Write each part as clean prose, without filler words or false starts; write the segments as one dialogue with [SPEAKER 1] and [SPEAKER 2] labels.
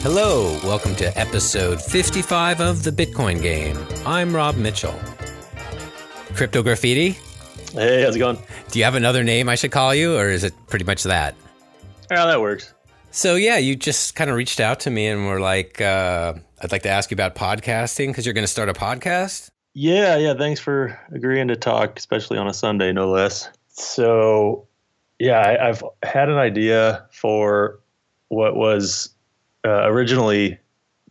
[SPEAKER 1] Hello, welcome to episode 55 of The Bitcoin Game. I'm Rob Mitchell. Cryptograffiti?
[SPEAKER 2] Hey, how's it going?
[SPEAKER 1] Do you have another name I should call you, or is it pretty much that?
[SPEAKER 2] Yeah, that works.
[SPEAKER 1] So yeah, you just kind of reached out to me and were like, I'd like to ask you about podcasting because you're going to start a podcast?
[SPEAKER 2] Yeah, thanks for agreeing to talk, especially on a Sunday, no less. So yeah, I've had an idea for what was originally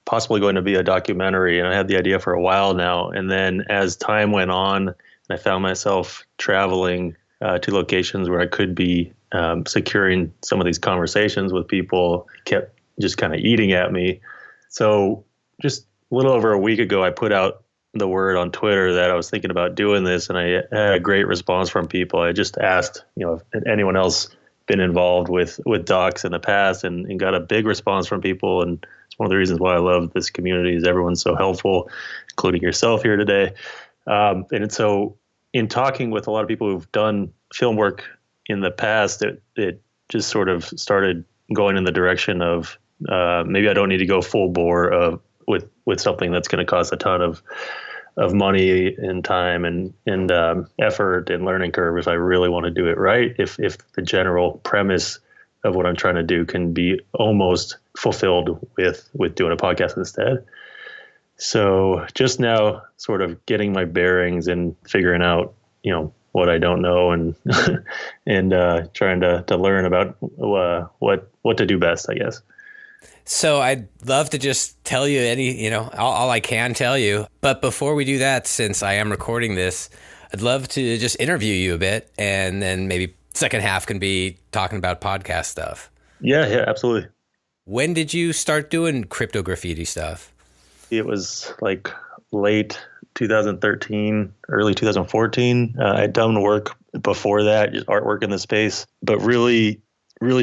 [SPEAKER 2] possibly going to be a documentary, and I had the idea for a while now. And then as time went on, I found myself traveling to locations where I could be securing some of these conversations with people, kept just kind of eating at me. So just a little over a week ago, I put out the word on Twitter that I was thinking about doing this, and I had a great response from people. I just asked, if anyone else been involved with docs in the past, and got a big response from people. And it's one of the reasons why I love this community is everyone's so helpful, including yourself here today. And so in talking with a lot of people who've done film work in the past, it just sort of started going in the direction of maybe I don't need to go full bore with something that's going to cost a ton of money and time and effort and learning curve if I really want to do it right. If the general premise of what I'm trying to do can be almost fulfilled with doing a podcast instead. So just now sort of getting my bearings and figuring out, what I don't know and and trying to learn about what to do best, I guess.
[SPEAKER 1] So I'd love to just tell you all I can tell you. But before we do that, since I am recording this, I'd love to just interview you a bit, and then maybe second half can be talking about podcast stuff.
[SPEAKER 2] Yeah, absolutely.
[SPEAKER 1] When did you start doing cryptograffiti stuff?
[SPEAKER 2] It was like late 2013, early 2014. I'd done work before that, just artwork in the space, but really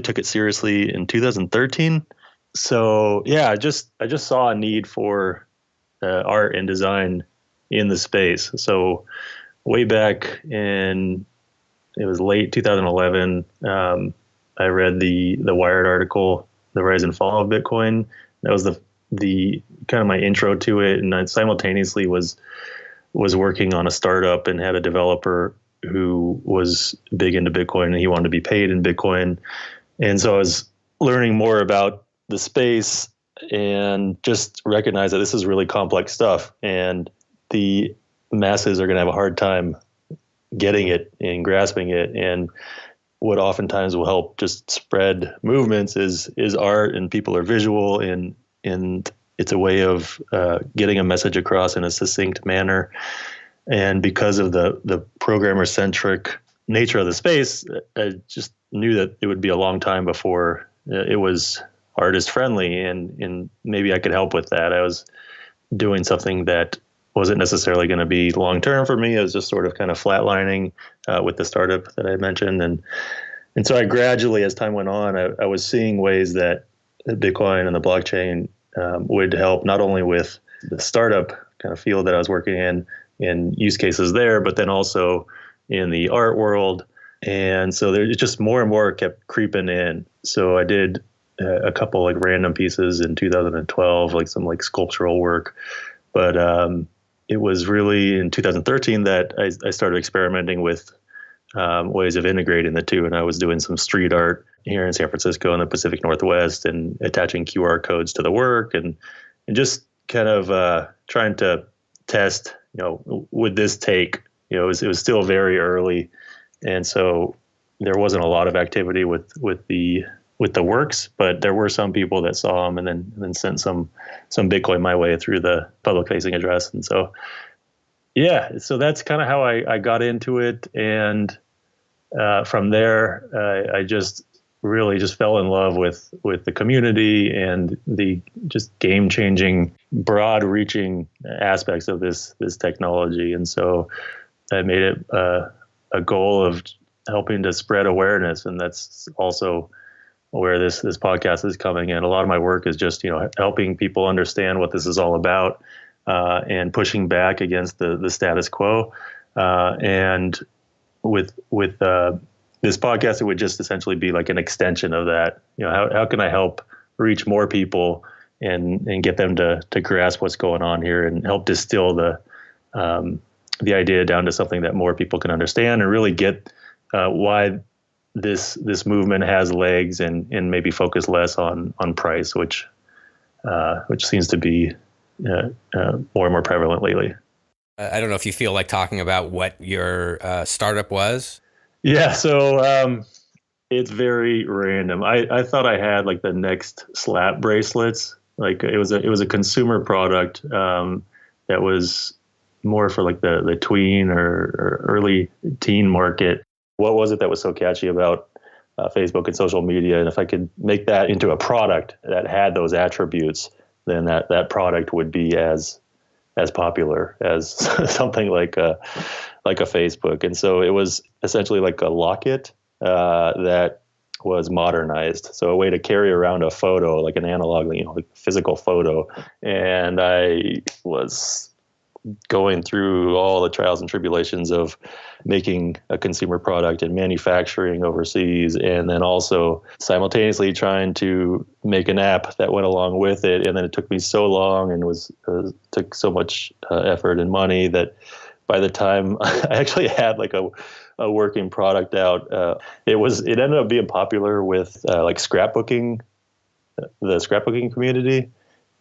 [SPEAKER 2] took it seriously in 2013. So yeah, I just saw a need for art and design in the space. So way back it was late 2011. I read the Wired article, "The Rise and Fall of Bitcoin." That was the kind of my intro to it, and I simultaneously was working on a startup and had a developer who was big into Bitcoin and he wanted to be paid in Bitcoin, and so I was learning more about the space and just recognize that this is really complex stuff and the masses are going to have a hard time getting it and grasping it. And what oftentimes will help just spread movements is art, and people are visual, and it's a way of getting a message across in a succinct manner. And because of the programmer centric nature of the space, I just knew that it would be a long time before it was artist friendly, and maybe I could help with that. I was doing something that wasn't necessarily going to be long term for me. It was just sort of kind of flatlining with the startup that I mentioned, and so I gradually, as time went on, I was seeing ways that Bitcoin and the blockchain would help not only with the startup kind of field that I was working in use cases there, but then also in the art world. And so there just more and more kept creeping in. So I did a couple like random pieces in 2012, like some like sculptural work. But it was really in 2013 that I started experimenting with ways of integrating the two. And I was doing some street art here in San Francisco in the Pacific Northwest and attaching QR codes to the work and just kind of trying to test, would this take, it was still very early. And so there wasn't a lot of activity with the works, but there were some people that saw them and then sent some Bitcoin my way through the public facing address. And so, yeah, so that's kind of how I got into it. And from there, I just really just fell in love with the community and the just game changing, broad reaching aspects of this technology. And so I made it a goal of helping to spread awareness. And that's also where this podcast is coming in. A lot of my work is just, helping people understand what this is all about, and pushing back against the status quo. And with this podcast, it would just essentially be like an extension of that. How can I help reach more people and get them to grasp what's going on here and help distill the idea down to something that more people can understand and really get why this movement has legs and maybe focus less on price, which seems to be more and more prevalent lately.
[SPEAKER 1] I don't know if you feel like talking about what your startup was.
[SPEAKER 2] Yeah, so it's very random. I thought I had like the next slap bracelets. Like it was a consumer product that was more for like the tween or early teen market. What was it that was so catchy about Facebook and social media? And if I could make that into a product that had those attributes, then that product would be as popular as something like a Facebook. And so it was essentially like a locket that was modernized. So a way to carry around a photo, like an analog, like physical photo. And I was going through all the trials and tribulations of making a consumer product and manufacturing overseas, and then also simultaneously trying to make an app that went along with it. And then it took me so long and took so much effort and money that by the time I actually had like a working product out, it ended up being popular with like scrapbooking, the scrapbooking community.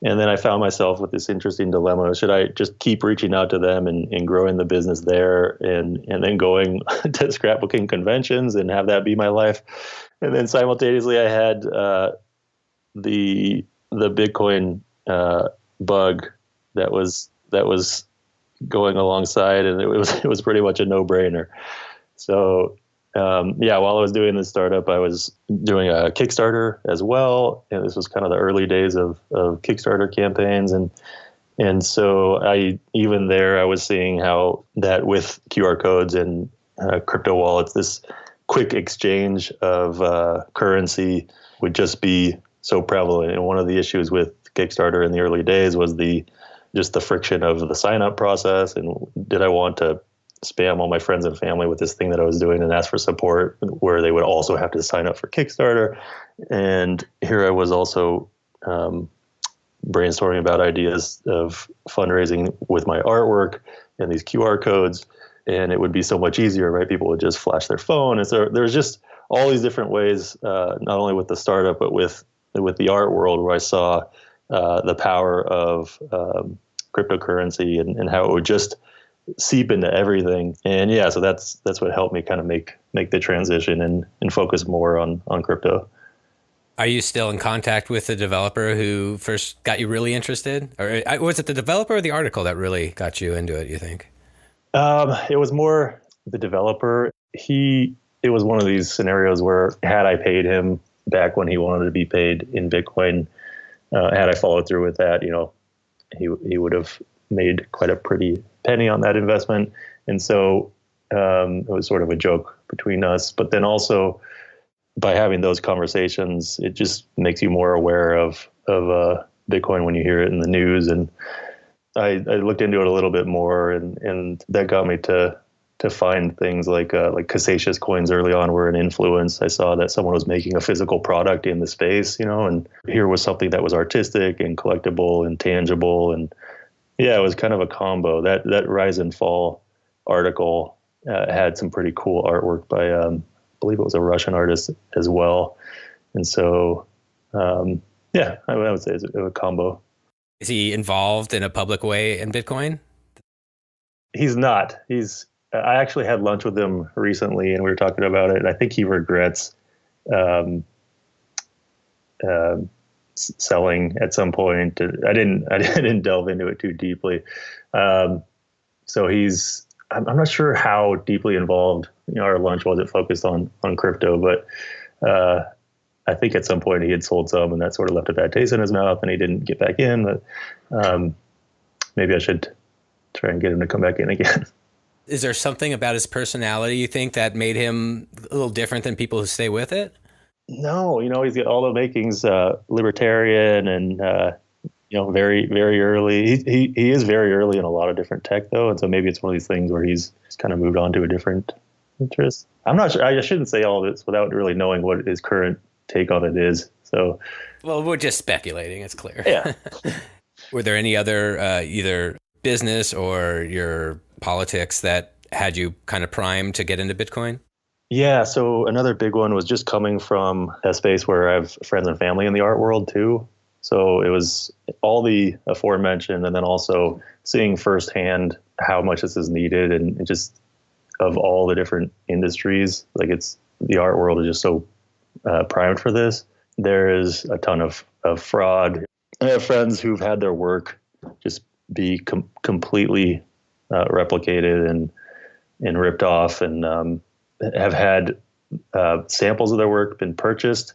[SPEAKER 2] And then I found myself with this interesting dilemma. Should I just keep reaching out to them and growing the business there and then going to scrapbooking conventions and have that be my life? And then simultaneously I had the Bitcoin bug that was going alongside, and it was pretty much a no-brainer. So while I was doing this startup, I was doing a Kickstarter as well. And this was kind of the early days of Kickstarter campaigns. And so I was seeing how that with QR codes and crypto wallets, this quick exchange of currency would just be so prevalent. And one of the issues with Kickstarter in the early days was just the friction of the sign up process. And did I want to spam all my friends and family with this thing that I was doing and ask for support, where they would also have to sign up for Kickstarter? And here I was also brainstorming about ideas of fundraising with my artwork and these QR codes, and it would be so much easier, right? People would just flash their phone. And so there's just all these different ways, not only with the startup, but with the art world, where I saw the power of cryptocurrency and how it would just seep into everything. And so that's what helped me kind of make the transition and focus more on crypto.
[SPEAKER 1] Are you still in contact with the developer who first got you really interested? Or was it the developer or the article that really got you into it, you think?
[SPEAKER 2] It was more the developer. It was one of these scenarios where had I paid him back when he wanted to be paid in Bitcoin, had I followed through with that, he would have made quite a pretty penny on that investment. And so it was sort of a joke between us. But then also by having those conversations, it just makes you more aware of Bitcoin when you hear it in the news. And I looked into it a little bit more, and that got me to find things like Cassatius coins early on were an influence. I saw that someone was making a physical product in the space, and here was something that was artistic and collectible and tangible. And it was kind of a combo. That Rise and Fall article had some pretty cool artwork by, I believe it was a Russian artist as well. And so, I would say it's a combo.
[SPEAKER 1] Is he involved in a public way in Bitcoin?
[SPEAKER 2] He's not. I actually had lunch with him recently, and we were talking about it. And I think he regrets selling at some point. I didn't delve into it too deeply. So I'm not sure how deeply involved our lunch was. It focused on crypto, but I think at some point he had sold some, and that sort of left a bad taste in his mouth, and he didn't get back in. But maybe I should try and get him to come back in again.
[SPEAKER 1] Is there something about his personality you think that made him a little different than people who stay with it?
[SPEAKER 2] No, he's got all the makings, libertarian and, very, very early. He is very early in a lot of different tech though. And so maybe it's one of these things where he's kind of moved on to a different interest. I'm not sure. I shouldn't say all of this without really knowing what his current take on it is. So,
[SPEAKER 1] well, we're just speculating. It's clear.
[SPEAKER 2] yeah.
[SPEAKER 1] Were there any other either business or your politics that had you kind of primed to get into Bitcoin?
[SPEAKER 2] Yeah. So another big one was just coming from a space where I have friends and family in the art world too. So it was all the aforementioned, and then also seeing firsthand how much this is needed, and just of all the different industries, like the art world is just so primed for this. There is a ton of fraud. I have friends who've had their work just be completely replicated and ripped off, and have had samples of their work been purchased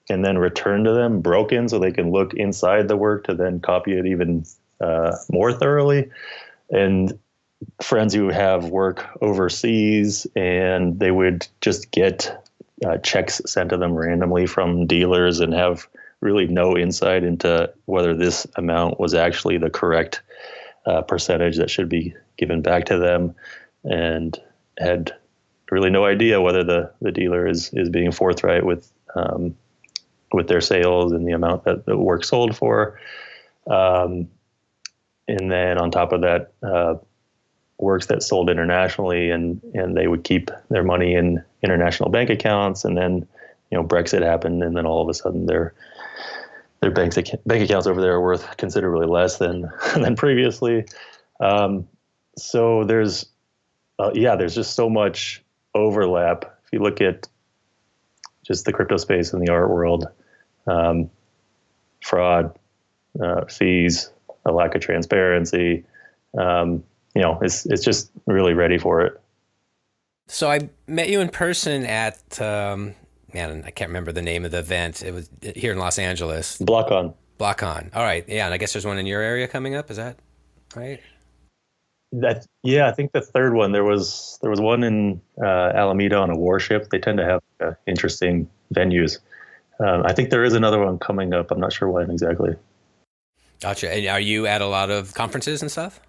[SPEAKER 2] and then returned to them broken so they can look inside the work to then copy it even more thoroughly. And friends who have work overseas, and they would just get checks sent to them randomly from dealers and have really no insight into whether this amount was actually the correct percentage that should be given back to them, and had really no idea whether the dealer is being forthright with their sales and the amount that the work sold for. And then on top of that, works that sold internationally, and they would keep their money in international bank accounts. And then, Brexit happened, and then all of a sudden their bank accounts over there are worth considerably less than previously. So there's just so much overlap. If you look at just the crypto space in the art world, fraud, fees, a lack of transparency, it's just really ready for it.
[SPEAKER 1] So I met you in person at, I can't remember the name of the event. It was here in Los Angeles.
[SPEAKER 2] BlockOn.
[SPEAKER 1] All right. Yeah. And I guess there's one in your area coming up. Is that right?
[SPEAKER 2] I think the third one, there was one in Alameda on a warship. They tend to have interesting venues. I think there is another one coming up. I'm not sure when exactly.
[SPEAKER 1] Gotcha. And are you at a lot of conferences and stuff?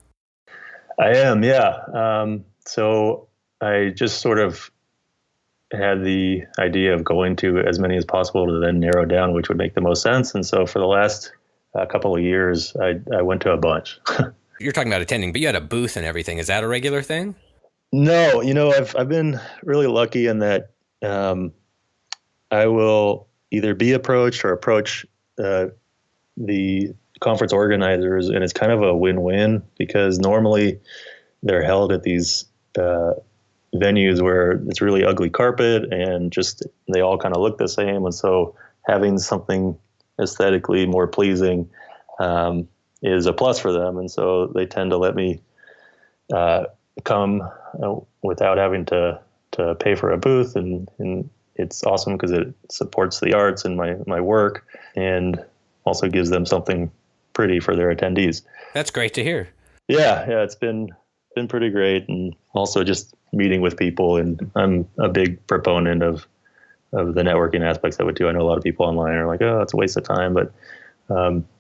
[SPEAKER 2] I am, yeah. So I just sort of had the idea of going to as many as possible to then narrow down which would make the most sense. And so for the last couple of years, I went to a bunch.
[SPEAKER 1] You're talking about attending, but you had a booth and everything. Is that a regular thing?
[SPEAKER 2] No, I've been really lucky in that I will either be approached or approach the conference organizers, and it's kind of a win-win, because normally they're held at these venues where it's really ugly carpet and just they all kind of look the same, and so having something aesthetically more pleasing is a plus for them, and so they tend to let me come without having to pay for a booth, and it's awesome because it supports the arts and my work, and also gives them something pretty for their attendees. That's
[SPEAKER 1] great to hear.
[SPEAKER 2] Yeah, it's been pretty great, and also just meeting with people, and I'm a big proponent of the networking aspects of it too. I know a lot of people online are like, oh, it's a waste of time, but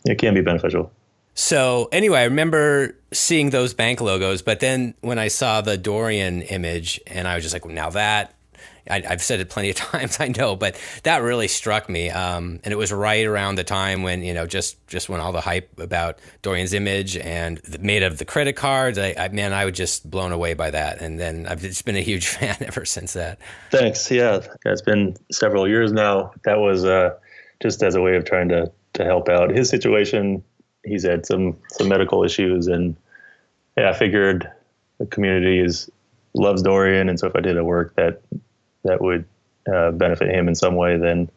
[SPEAKER 2] it can be beneficial.
[SPEAKER 1] So anyway, I remember seeing those bank logos, but then when I saw the Dorian image, and I was just like, well, now that, I've said it plenty of times, I know, but that really struck me. And it was right around the time when, just when all the hype about Dorian's image and made of the credit cards, I was just blown away by that. And then I've just been a huge fan ever since that.
[SPEAKER 2] Thanks. Yeah, it's been several years now. That was just as a way of trying to help out his situation. He's had some medical issues, and I figured the community loves Dorian, and so if I did a work that would benefit him in some way, then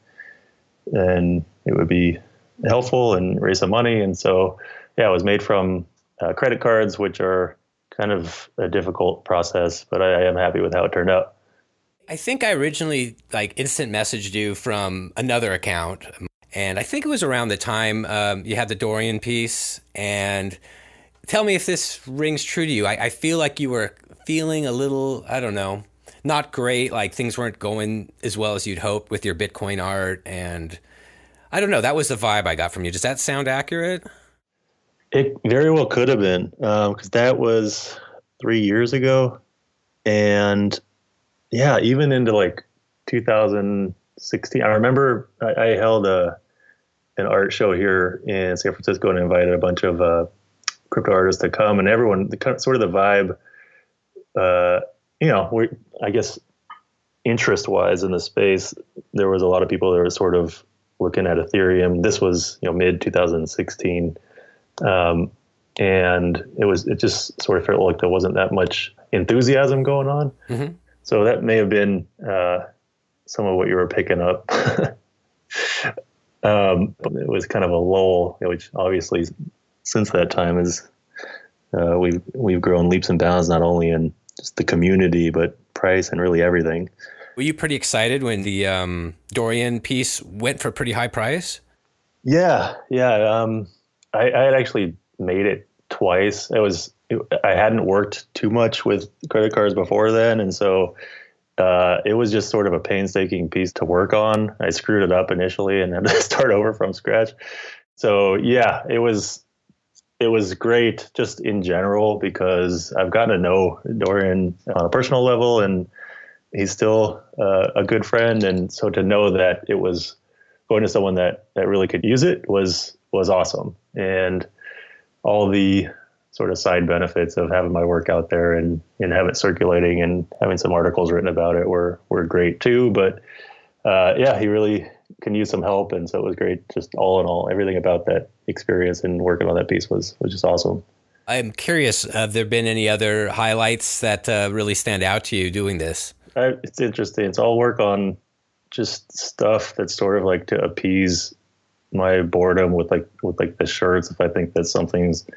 [SPEAKER 2] it would be helpful and raise some money. And so, it was made from credit cards, which are kind of a difficult process, but I am happy with how it turned out.
[SPEAKER 1] I think I originally instant messaged you from another account, and I think it was around the time you had the Dorian piece. And tell me if this rings true to you. I feel like you were feeling a little, I don't know, not great, like things weren't going as well as you'd hoped with your Bitcoin art. And I don't know, that was the vibe I got from you. Does that sound accurate?
[SPEAKER 2] It very well could have been, because that was 3 years ago. And even into 2016, 2016. I remember I held an art show here in San Francisco and invited a bunch of crypto artists to come, and everyone, sort of the vibe, I guess interest wise in the space, there was a lot of people that were sort of looking at Ethereum. This was, mid 2016. And it just sort of felt like there wasn't that much enthusiasm going on. Mm-hmm. So that may have been some of what you were picking up. It was kind of a lull, which obviously since that time is we've grown leaps and bounds, not only in just the community, but price and really everything.
[SPEAKER 1] Were you pretty excited when the Dorian piece went for a pretty high price?
[SPEAKER 2] Yeah. I had actually made it twice. I hadn't worked too much with credit cards before then, and so it was just sort of a painstaking piece to work on. I screwed it up initially and had to start over from scratch. So yeah, it was great just in general, because I've gotten to know Dorian on a personal level, and he's still a good friend. And so to know that it was going to someone that really could use it was awesome. And all the sort of side benefits of having my work out there and have it circulating and having some articles written about it were great too. But he really can use some help. And so it was great. Just all in all, everything about that experience and working on that piece was just awesome.
[SPEAKER 1] I'm curious, have there been any other highlights that really stand out to you doing this?
[SPEAKER 2] It's interesting. It's all work on just stuff that's sort of like to appease my boredom with the shirts. If I think that something's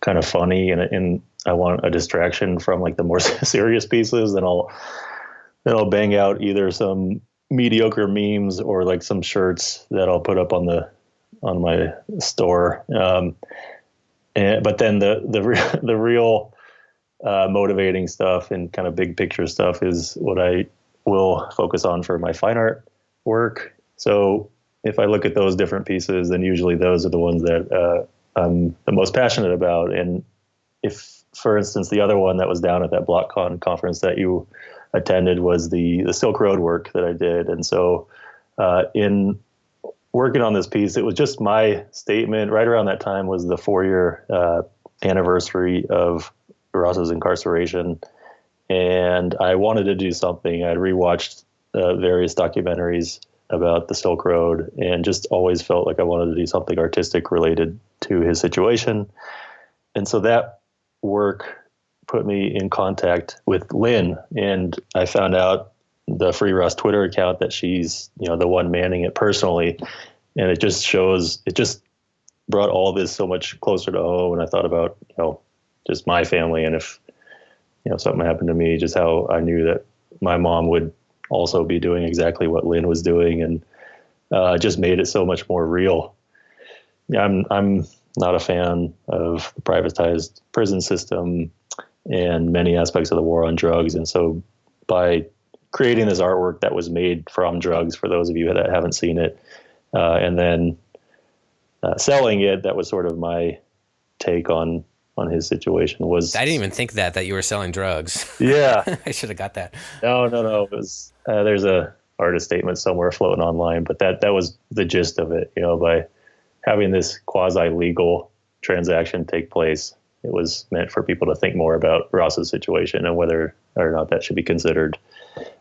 [SPEAKER 2] kind of funny and I want a distraction from like the more serious pieces, then I'll bang out either some mediocre memes or like some shirts that I'll put up on my store. But then the real motivating stuff and kind of big picture stuff is what I will focus on for my fine art work. So if I look at those different pieces, then usually those are the ones that I'm the most passionate about. And if, for instance, the other one that was down at that BlockCon conference that you attended was the Silk Road work that I did. And so in working on this piece, it was just my statement. Right around that time was the 4-year anniversary of Ross's incarceration. And I wanted to do something. I'd rewatched various documentaries about the Silk Road and just always felt like I wanted to do something artistic related to his situation. And so that work put me in contact with Lynn, and I found out the Free Ross Twitter account that she's, the one manning it personally. And it just brought all this so much closer to home. And I thought about, just my family. And if, something happened to me, just how I knew that my mom would also be doing exactly what Lynn was doing, and just made it so much more real. Yeah, I'm not a fan of the privatized prison system and many aspects of the war on drugs. And so by creating this artwork that was made from drugs, for those of you that haven't seen it, and then selling it, that was sort of my take on his situation. Was
[SPEAKER 1] I didn't even think that you were selling drugs.
[SPEAKER 2] Yeah.
[SPEAKER 1] I should have got that.
[SPEAKER 2] No. It was, there's a artist statement somewhere floating online, but that was the gist of it. By having this quasi-legal transaction take place, it was meant for people to think more about Ross's situation and whether or not that should be considered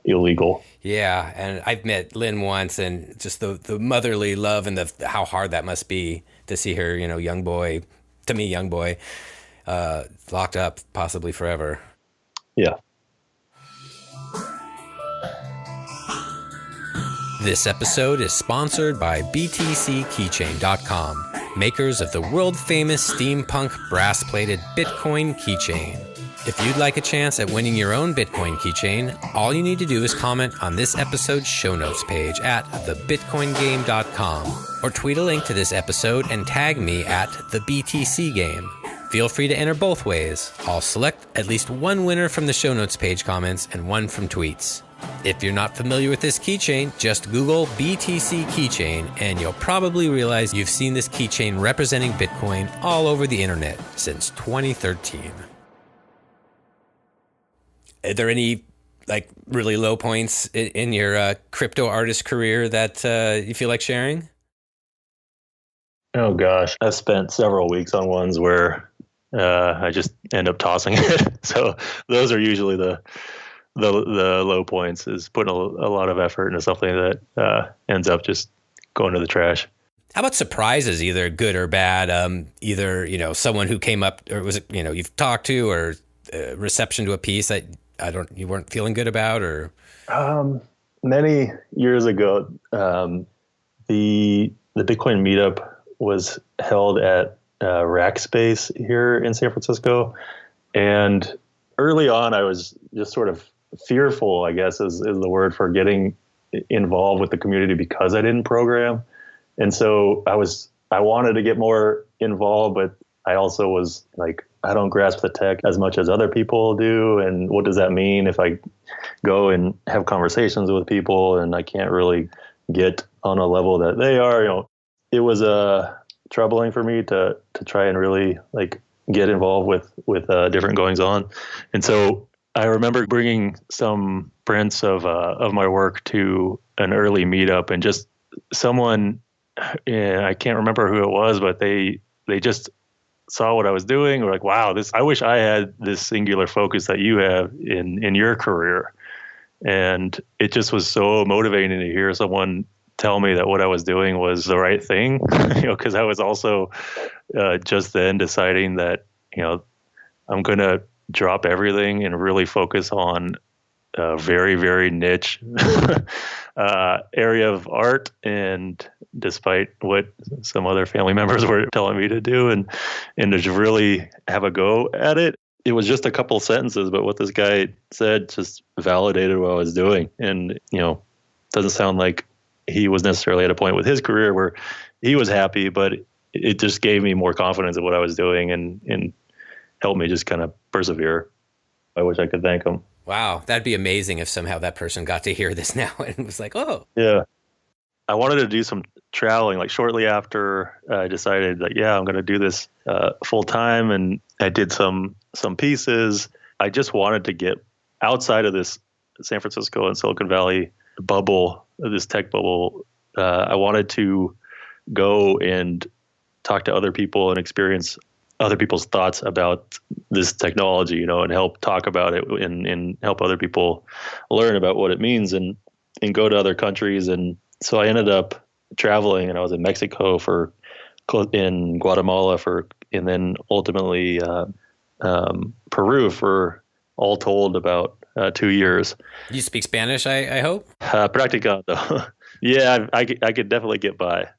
[SPEAKER 2] illegal.
[SPEAKER 1] Yeah, and I've met Lynn once, and just the motherly love and how hard that must be to see her, young boy, locked up possibly forever.
[SPEAKER 2] Yeah.
[SPEAKER 1] This episode is sponsored by BTCKeychain.com, makers of the world-famous steampunk brass-plated Bitcoin keychain. If you'd like a chance at winning your own Bitcoin keychain, all you need to do is comment on this episode's show notes page at thebitcoingame.com or tweet a link to this episode and tag me at thebtcgame. Feel free to enter both ways. I'll select at least one winner from the show notes page comments and one from tweets. If you're not familiar with this keychain, just Google BTC Keychain and you'll probably realize you've seen this keychain representing Bitcoin all over the internet since 2013. Are there any like really low points in your crypto artist career that you feel like sharing?
[SPEAKER 2] Oh gosh, I've spent several weeks on ones where I just end up tossing it. So those are usually the low points, is putting a lot of effort into something that ends up just going to the trash.
[SPEAKER 1] How about surprises, either good or bad? Either, someone who came up, or was it, you've talked to, or reception to a piece that you weren't feeling good about, or?
[SPEAKER 2] Many years ago, the Bitcoin meetup was held at Rackspace here in San Francisco. And early on, I was just sort of fearful, I guess is the word, for getting involved with the community because I didn't program. And so I wanted to get more involved, but I also was like, I don't grasp the tech as much as other people do. And what does that mean if I go and have conversations with people and I can't really get on a level that they are? It was troubling for me to try and really like get involved with different goings on. And so I remember bringing some prints of my work to an early meetup, and just someone, I can't remember who it was, but they just saw what I was doing. We're like, wow, I wish I had this singular focus that you have in your career. And it just was so motivating to hear someone tell me that what I was doing was the right thing, because I was also just then deciding that, I'm going to drop everything and really focus on a very, very niche area of art. And despite what some other family members were telling me to do, and to really have a go at it, it was just a couple sentences, but what this guy said just validated what I was doing. And, doesn't sound like he was necessarily at a point with his career where he was happy, but it just gave me more confidence in what I was doing and helped me just kind of persevere. I wish I could thank him.
[SPEAKER 1] Wow, that'd be amazing if somehow that person got to hear this now and was like, oh.
[SPEAKER 2] Yeah. I wanted to do some traveling, like shortly after I decided that, I'm going to do this full time. And I did some pieces. I just wanted to get outside of this San Francisco and Silicon Valley bubble, this tech bubble. I wanted to go and talk to other people and experience other people's thoughts about this technology, and help talk about it and help other people learn about what it means and go to other countries. And so I ended up traveling, and I was in Mexico in Guatemala and then ultimately Peru for all told about 2 years.
[SPEAKER 1] You speak Spanish, I hope?
[SPEAKER 2] Practicando. Yeah, I could definitely get by.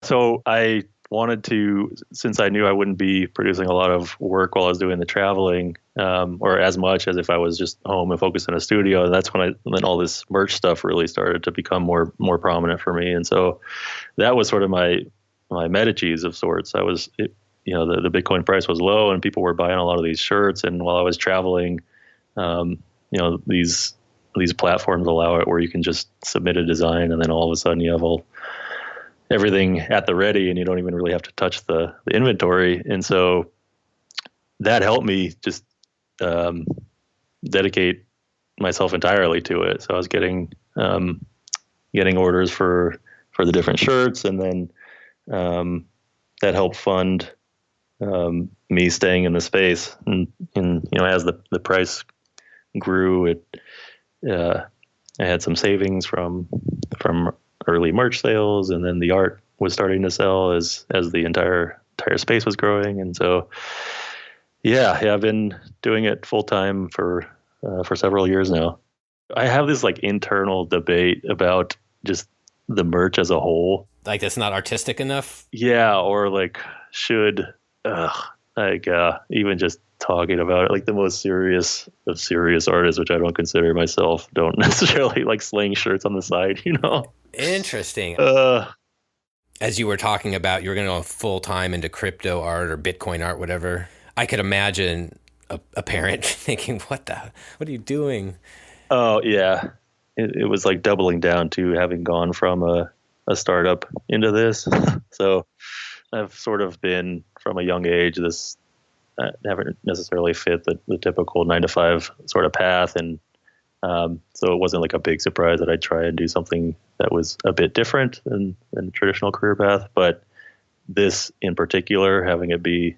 [SPEAKER 2] So I wanted to, since I knew I wouldn't be producing a lot of work while I was doing the traveling, or as much as if I was just home and focused in a studio. And that's when all this merch stuff really started to become more prominent for me. And so that was sort of my Medicis of sorts. I was, the Bitcoin price was low and people were buying a lot of these shirts. And while I was traveling, these platforms allow it where you can just submit a design and then all of a sudden you have everything at the ready and you don't even really have to touch the inventory. And so that helped me just dedicate myself entirely to it. So I was getting orders for the different shirts, and then that helped fund me staying in the space. And as the price grew, I had some savings from early merch sales, and then the art was starting to sell as the entire space was growing. And so I've been doing it full time for several years now. I have this like internal debate about just the merch as a whole.
[SPEAKER 1] Like that's not artistic enough?
[SPEAKER 2] Yeah, or like should even just talking about it, like the most serious of serious artists, which I don't consider myself, don't necessarily like sling shirts on the side,
[SPEAKER 1] Interesting. As you were talking about, you were going to go full time into crypto art or Bitcoin art, whatever. I could imagine a parent thinking, what are you doing?
[SPEAKER 2] Oh yeah. It was like doubling down to having gone from a startup into this. So I've sort of been from a young age, haven't necessarily fit the typical 9-to-5 sort of path. And So it wasn't like a big surprise that I'd try and do something that was a bit different than a traditional career path. But this in particular, having it be,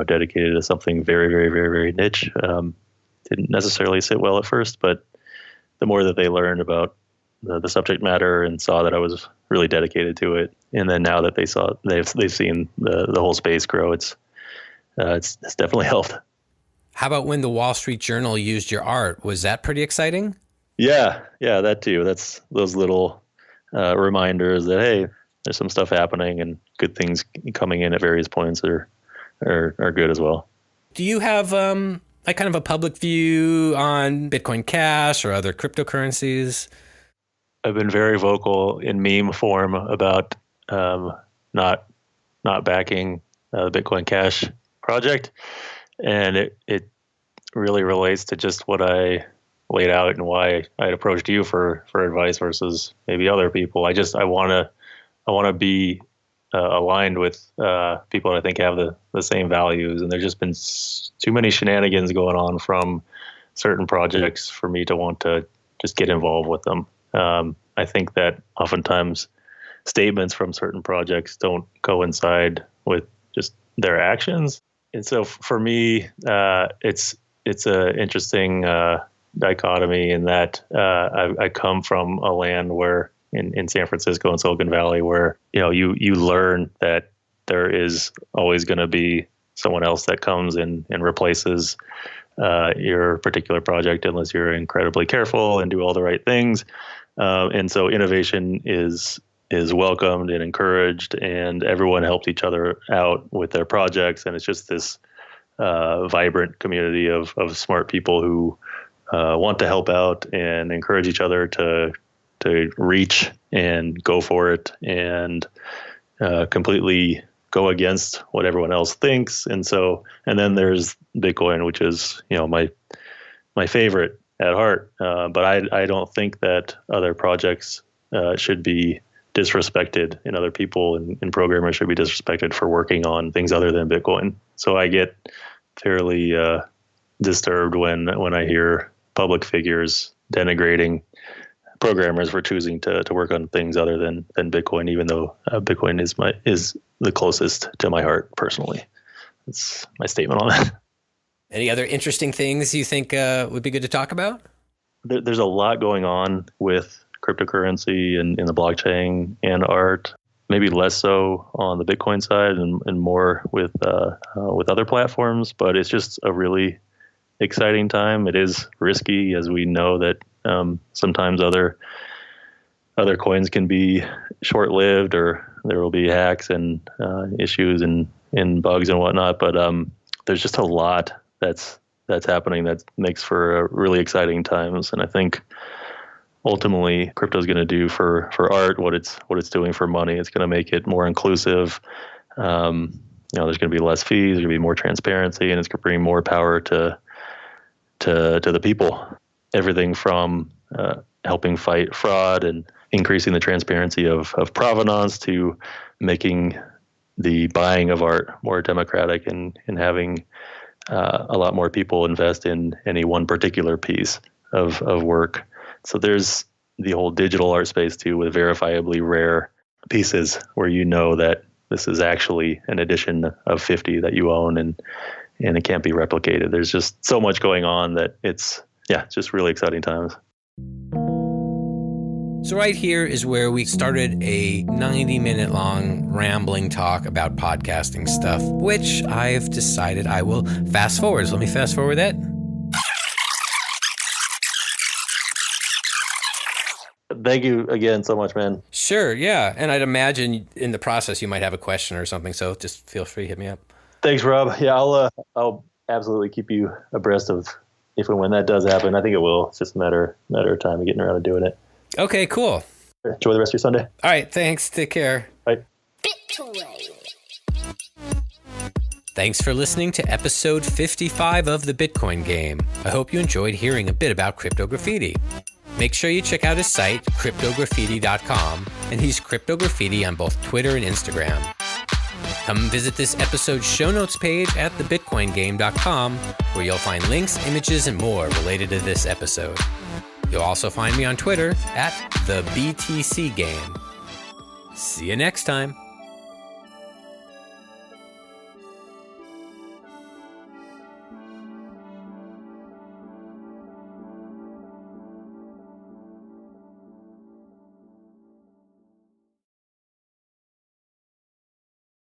[SPEAKER 2] dedicated to something very, very, very, very niche, didn't necessarily sit well at first. But the more that they learned about the subject matter and saw that I was really dedicated to it, and then now that they've seen the whole space grow, it's definitely helped.
[SPEAKER 1] How about when the Wall Street Journal used your art? Was that pretty exciting?
[SPEAKER 2] Yeah, that too. That's those little reminders that, hey, there's some stuff happening and good things coming in at various points that are good as well.
[SPEAKER 1] Do you have like kind of a public view on Bitcoin Cash or other cryptocurrencies?
[SPEAKER 2] I've been very vocal in meme form about not backing the Bitcoin Cash project. And it really relates to just what I laid out and why I approached you for advice versus maybe other people. I want to be aligned with people that I think have the same values. And there's just been too many shenanigans going on from certain projects for me to want to just get involved with them. I think that oftentimes statements from certain projects don't coincide with just their actions. And so for me, it's an interesting dichotomy in that I come from a land where in San Francisco and Silicon Valley where you learn that there is always going to be someone else that comes and replaces your particular project unless you're incredibly careful and do all the right things. And so innovation is welcomed and encouraged, and everyone helped each other out with their projects. And it's just this vibrant community of smart people who want to help out and encourage each other to reach and go for it and completely go against what everyone else thinks. And then there's Bitcoin, which is, my favorite at heart. But I don't think that other projects should be disrespected, and other people and programmers should be disrespected for working on things other than Bitcoin. So I get fairly disturbed when I hear public figures denigrating programmers for choosing to work on things other than Bitcoin, even though Bitcoin is the closest to my heart personally. That's my statement on that.
[SPEAKER 1] Any other interesting things you think would be good to talk about?
[SPEAKER 2] There's a lot going on with cryptocurrency and in the blockchain and art, maybe less so on the Bitcoin side and more with other platforms, but it's just a really exciting time. It is risky, as we know that sometimes other coins can be short-lived, or there will be hacks and issues and bugs and whatnot. But there's just a lot that's happening that makes for really exciting times. And I think ultimately crypto is going to do for art what it's doing for money. It's going to make it more inclusive. There's going to be less fees, there's going to be more transparency, and it's going to bring more power to the people. Everything from helping fight fraud and increasing the transparency of provenance to making the buying of art more democratic and having a lot more people invest in any one particular piece of work. So there's the whole digital art space too, with verifiably rare pieces where that this is actually an edition of 50 that you own and it can't be replicated. There's just so much going on that it's just really exciting times.
[SPEAKER 1] So right here is where we started a 90-minute long rambling talk about podcasting stuff, which I've decided I will fast forward. So let me fast forward that.
[SPEAKER 2] Thank you again so much, man.
[SPEAKER 1] Sure, yeah. And I'd imagine in the process you might have a question or something, so just feel free to hit me up.
[SPEAKER 2] Thanks, Rob. Yeah, I'll absolutely keep you abreast of if and when that does happen. I think it will. It's just a matter of time of getting around to doing it.
[SPEAKER 1] Okay, cool.
[SPEAKER 2] Enjoy the rest of your Sunday.
[SPEAKER 1] All right, thanks. Take care.
[SPEAKER 2] Bye.
[SPEAKER 1] Thanks for listening to episode 55 of The Bitcoin Game. I hope you enjoyed hearing a bit about Cryptograffiti. Make sure you check out his site, cryptograffiti.com, and he's Cryptograffiti on both Twitter and Instagram. Come visit this episode's show notes page at thebitcoingame.com, where you'll find links, images, and more related to this episode. You'll also find me on Twitter at the BTC Game. See you next time.